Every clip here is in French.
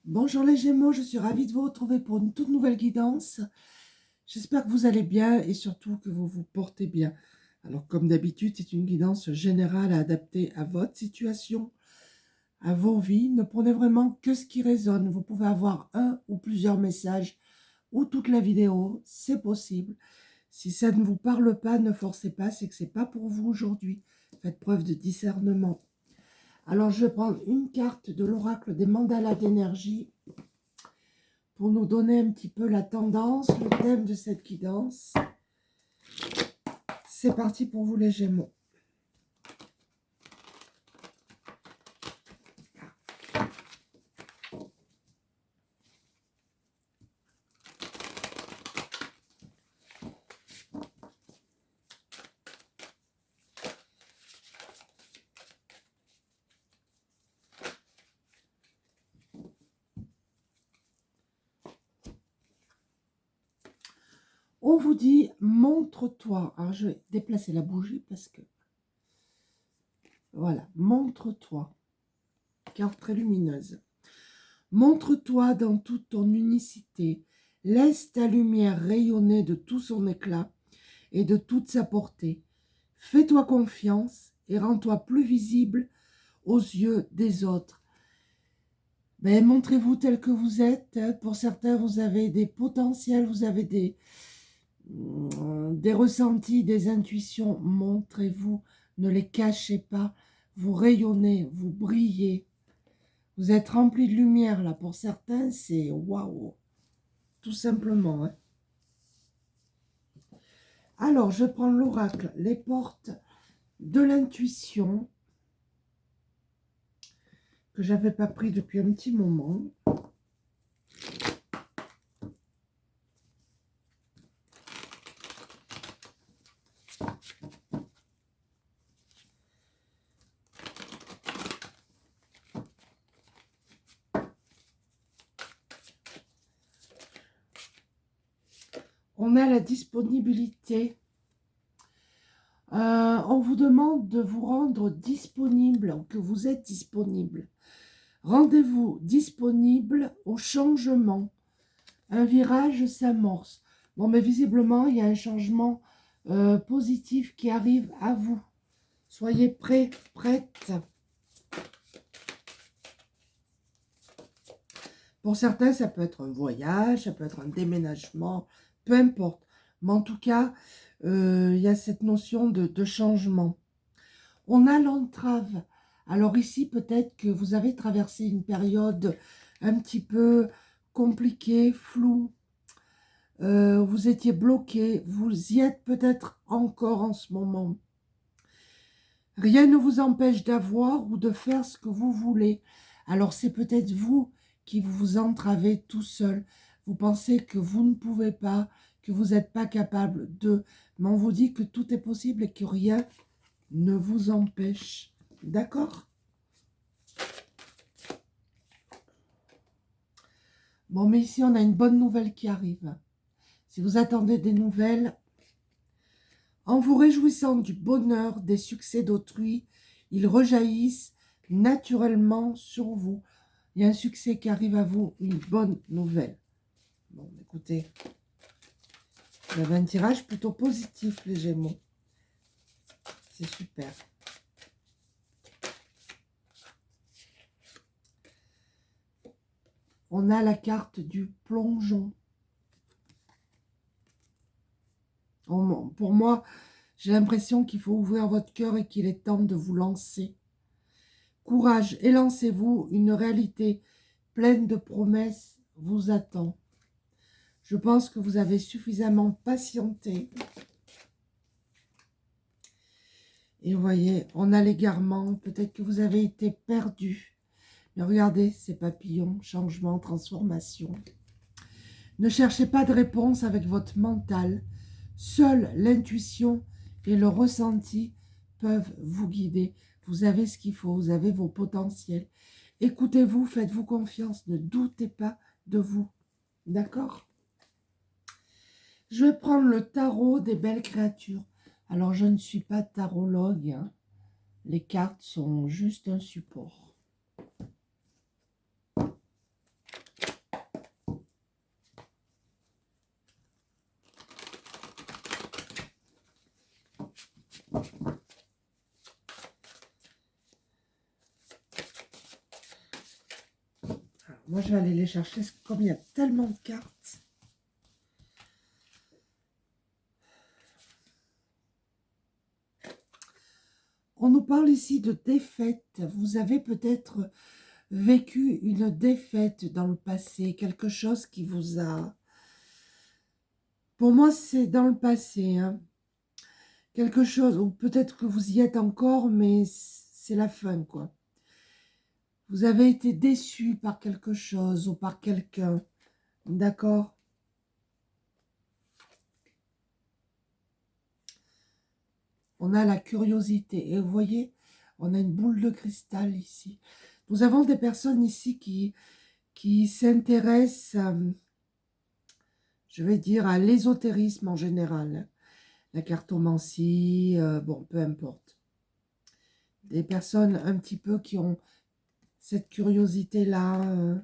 Bonjour les Gémeaux, je suis ravie de vous retrouver pour une toute nouvelle guidance. J'espère que vous allez bien et surtout que vous vous portez bien. Alors comme d'habitude, c'est une guidance générale adaptée à votre situation, à vos vies. Ne prenez vraiment que ce qui résonne. Vous pouvez avoir un ou plusieurs messages ou toute la vidéo, c'est possible. Si ça ne vous parle pas, ne forcez pas, c'est que c'est pas pour vous aujourd'hui. Faites preuve de discernement. Alors je vais prendre une carte de l'oracle des mandalas d'énergie pour nous donner un petit peu la tendance, le thème de cette guidance. C'est parti pour vous les Gémeaux. On vous dit, montre-toi. Alors, je vais déplacer la bougie parce que... Voilà, montre-toi. Carte très lumineuse. Montre-toi dans toute ton unicité. Laisse ta lumière rayonner de tout son éclat et de toute sa portée. Fais-toi confiance et rends-toi plus visible aux yeux des autres. Ben, montrez-vous tel que vous êtes. Pour certains, vous avez des potentiels, vous avez des ressentis, des intuitions. Montrez-vous, ne les cachez pas. Vous rayonnez, vous brillez. Vous êtes rempli de lumière, là. Pour certains, c'est waouh. Tout simplement. Hein. Alors, je prends l'oracle, les portes de l'intuition, que j'avais pas pris depuis un petit moment. On a la disponibilité. On vous demande de vous rendre disponible, que vous êtes disponible. Rendez-vous disponible au changement. Un virage s'amorce. Bon, mais visiblement, il y a un changement positif qui arrive à vous. Soyez prêts, prêtes. Pour certains, ça peut être un voyage, ça peut être un déménagement, peu importe. Mais en tout cas, il y a cette notion de changement. On a l'entrave. Alors ici, peut-être que vous avez traversé une période un petit peu compliquée, floue. Vous étiez bloqué. Vous y êtes peut-être encore en ce moment. Rien ne vous empêche d'avoir ou de faire ce que vous voulez. Alors c'est peut-être vous qui vous entravez tout seul. Vous pensez que vous ne pouvez pas, que vous n'êtes pas capable de. Mais on vous dit que tout est possible et que rien ne vous empêche. D'accord? Bon, mais ici, on a une bonne nouvelle qui arrive. Si vous attendez des nouvelles, en vous réjouissant du bonheur, des succès d'autrui, ils rejaillissent naturellement sur vous. Il y a un succès qui arrive à vous, une bonne nouvelle. Bon, écoutez, vous avez un tirage plutôt positif, les Gémeaux. C'est super. On a la carte du plongeon. Pour moi, j'ai l'impression qu'il faut ouvrir votre cœur et qu'il est temps de vous lancer. Courage et lancez-vous, une réalité pleine de promesses vous attend. Je pense que vous avez suffisamment patienté. Et vous voyez, on a l'égarement, peut-être que vous avez été perdu. Mais regardez ces papillons, changement, transformation. Ne cherchez pas de réponse avec votre mental. Seule l'intuition et le ressenti peuvent vous guider. Vous avez ce qu'il faut, vous avez vos potentiels. Écoutez-vous, faites-vous confiance, ne doutez pas de vous. D'accord? Je vais prendre le tarot des belles créatures. Alors, je ne suis pas tarologue. Hein. Les cartes sont juste un support. Alors, moi, je vais aller les chercher, parce que comme il y a tellement de cartes. On nous parle ici de défaite. Vous avez peut-être vécu une défaite dans le passé, quelque chose qui vous a... Pour moi, c'est dans le passé, hein. Quelque chose, ou peut-être que vous y êtes encore, mais c'est la fin, quoi. Vous avez été déçu par quelque chose ou par quelqu'un, d'accord? On a la curiosité, et vous voyez, on a une boule de cristal ici. Nous avons des personnes ici qui s'intéressent, je vais dire, à l'ésotérisme en général. La cartomancie, bon, peu importe. Des personnes un petit peu qui ont cette curiosité-là.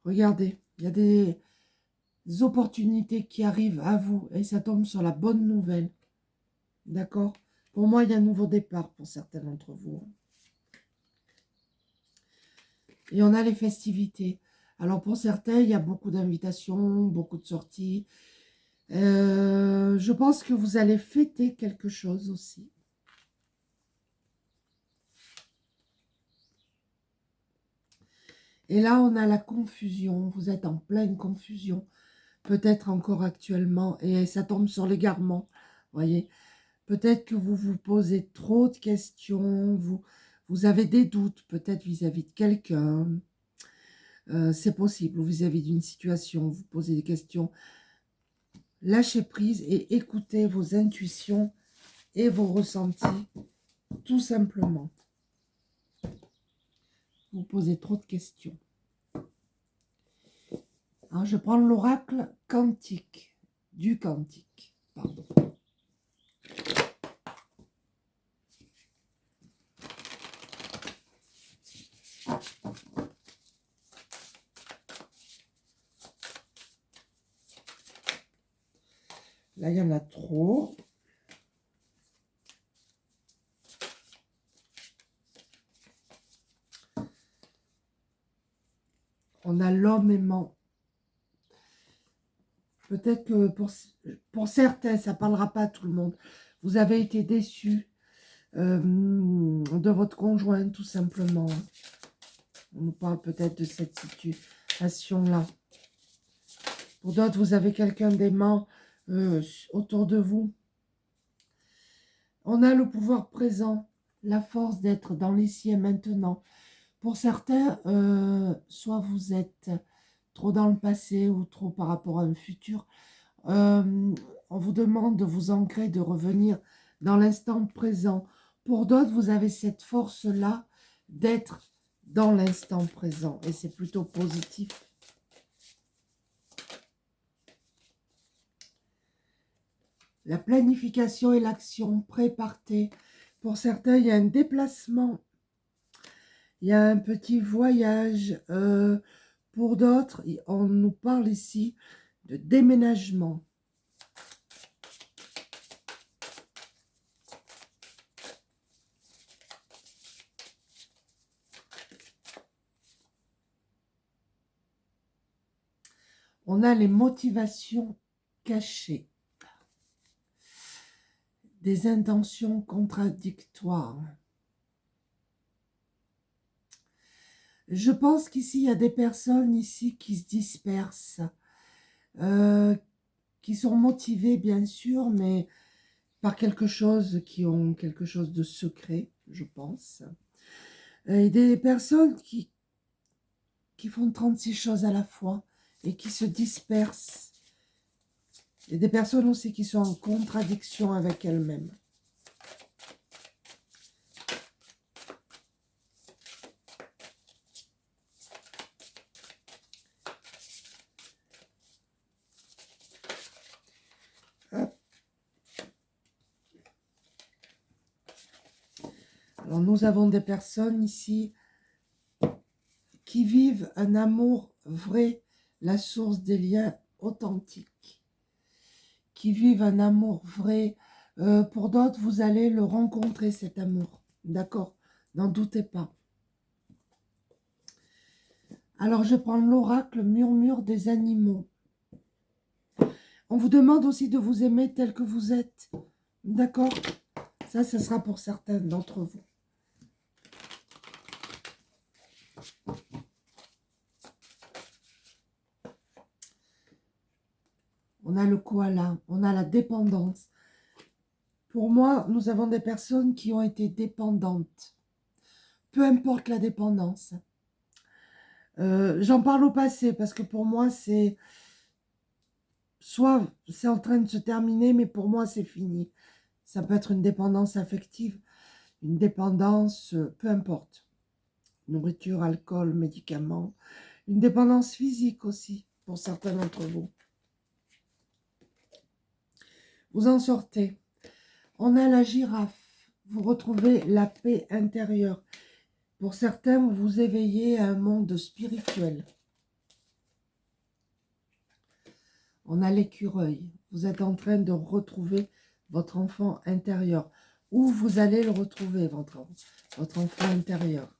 Regardez, il y a des opportunités qui arrivent à vous et ça tombe sur la bonne nouvelle. D'accord? Pour moi, il y a un nouveau départ pour certains d'entre vous. Et on a les festivités. Alors pour certains, il y a beaucoup d'invitations, beaucoup de sorties. Je pense que vous allez fêter quelque chose aussi. Et là, on a la confusion. Vous êtes en pleine confusion. Peut-être encore actuellement. Et ça tombe sur l'égarement. Voyez. Peut-être que vous vous posez trop de questions. Vous avez des doutes. Peut-être vis-à-vis de quelqu'un. C'est possible. Ou vis-à-vis d'une situation. Vous posez des questions. Lâchez prise et écoutez vos intuitions et vos ressentis. Tout simplement. Vous posez trop de questions. Alors, je prends l'oracle quantique, du quantique, pardon. Là, il y en a trop. On a l'homme aimant. Peut-être que pour certains, ça ne parlera pas à tout le monde. Vous avez été déçus de votre conjoint, tout simplement. On nous parle peut-être de cette situation-là. Pour d'autres, vous avez quelqu'un d'aimant autour de vous. On a le pouvoir présent, la force d'être dans l'ici et maintenant. Pour certains, soit vous êtes trop dans le passé ou trop par rapport à un futur. On vous demande de vous ancrer, de revenir dans l'instant présent. Pour d'autres, vous avez cette force-là d'être dans l'instant présent. Et c'est plutôt positif. La planification et l'action, pré-partez. Pour certains, il y a un déplacement. Il y a un petit voyage. Pour d'autres, on nous parle ici de déménagement. On a les motivations cachées. Des intentions contradictoires. Je pense qu'ici, il y a des personnes ici qui se dispersent, qui sont motivées, bien sûr, mais par quelque chose, qui ont quelque chose de secret, je pense. Et des personnes qui font 36 choses à la fois et qui se dispersent. Et des personnes aussi qui sont en contradiction avec elles-mêmes. Alors, nous avons des personnes ici qui vivent un amour vrai, la source des liens authentiques, qui vivent un amour vrai. Pour d'autres, vous allez le rencontrer, cet amour. D'accord? N'en doutez pas. Alors, je prends l'oracle murmure des animaux. On vous demande aussi de vous aimer tel que vous êtes. D'accord? Ça, ce sera pour certains d'entre vous. On a le koala, on a la dépendance. Pour moi, nous avons des personnes qui ont été dépendantes. Peu importe la dépendance. J'en parle au passé parce que pour moi, c'est... Soit c'est en train de se terminer, mais pour moi, c'est fini. Ça peut être une dépendance affective, une dépendance, peu importe. Nourriture, alcool, médicaments. Une dépendance physique aussi, pour certains d'entre vous. Vous en sortez. On a la girafe. Vous retrouvez la paix intérieure. Pour certains, vous vous éveillez à un monde spirituel. On a l'écureuil. Vous êtes en train de retrouver votre enfant intérieur. Où vous allez le retrouver, votre enfant intérieur.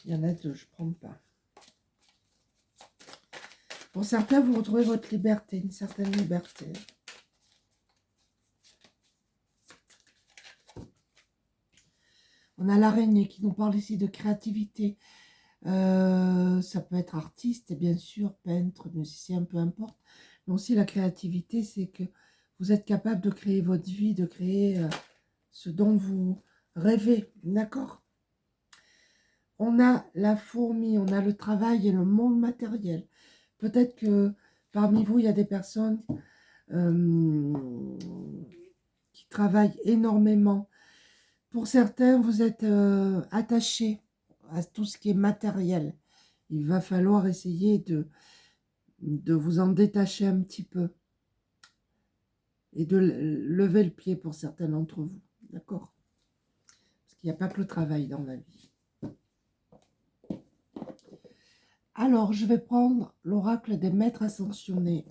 Il y en a deux, je ne prends pas. Pour certains, vous retrouvez votre liberté, une certaine liberté. On a l'araignée qui nous parle ici de créativité. Ça peut être artiste, bien sûr, peintre, musicien, peu importe. Mais aussi la créativité, c'est que vous êtes capable de créer votre vie, de créer ce dont vous rêvez. D'accord? On a la fourmi, on a le travail et le monde matériel. Peut-être que parmi vous, il y a des personnes qui travaillent énormément. Pour certains, vous êtes attachés à tout ce qui est matériel. Il va falloir essayer de vous en détacher un petit peu et de lever le pied pour certains d'entre vous. D'accord? Parce qu'il n'y a pas que le travail dans la vie. Alors, je vais prendre l'oracle des maîtres ascensionnés.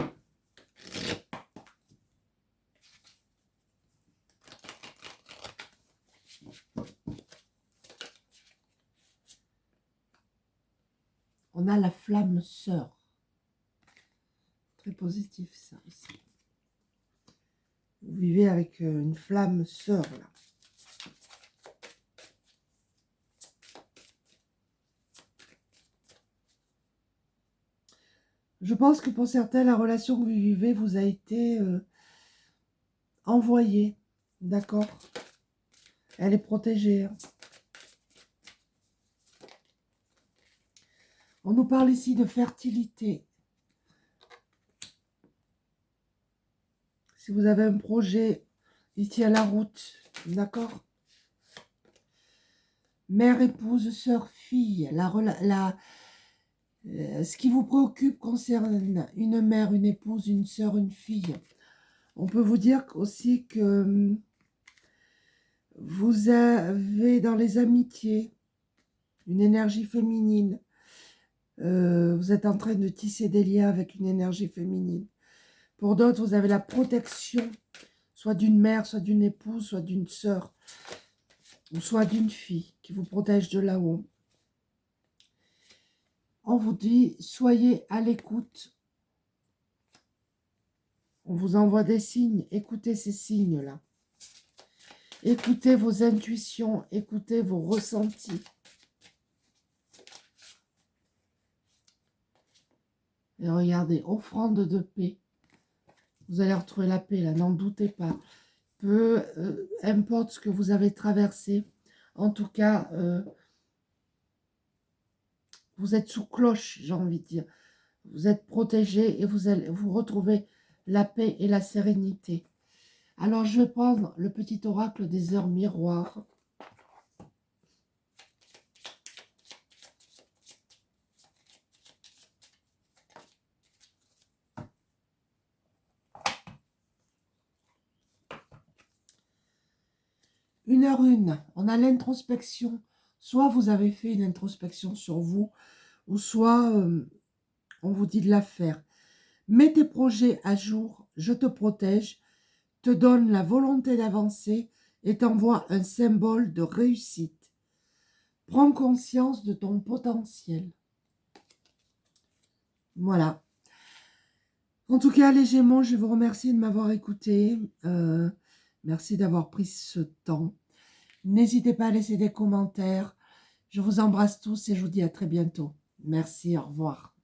On a la flamme sœur. Très positif, ça aussi. Vous vivez avec une flamme sœur, là. Je pense que pour certains, la relation que vous vivez vous a été envoyée. D'accord? Elle est protégée. Hein. On nous parle ici de fertilité. Si vous avez un projet, il tient la route. D'accord? Mère, épouse, sœur, fille. Ce qui vous préoccupe concerne une mère, une épouse, une sœur, une fille. On peut vous dire aussi que vous avez dans les amitiés une énergie féminine. Vous êtes en train de tisser des liens avec une énergie féminine. Pour d'autres, vous avez la protection, soit d'une mère, soit d'une épouse, soit d'une sœur, ou soit d'une fille qui vous protège de là-haut. On vous dit, soyez à l'écoute. On vous envoie des signes. Écoutez ces signes-là. Écoutez vos intuitions, écoutez vos ressentis. Et regardez, offrande de paix. Vous allez retrouver la paix, là, n'en doutez pas. Peu importe ce que vous avez traversé. En tout cas, vous êtes sous cloche, j'ai envie de dire. Vous êtes protégé et vous allez vous retrouver la paix et la sérénité. Alors, je vais prendre le petit oracle des heures miroirs. 1h01, on a l'introspection. Soit vous avez fait une introspection sur vous, ou soit on vous dit de la faire. Mets tes projets à jour, je te protège, te donne la volonté d'avancer et t'envoie un symbole de réussite. Prends conscience de ton potentiel. Voilà. En tout cas, les Gémeaux, je vous remercie de m'avoir écouté. Merci d'avoir pris ce temps. N'hésitez pas à laisser des commentaires. Je vous embrasse tous et je vous dis à très bientôt. Merci, au revoir.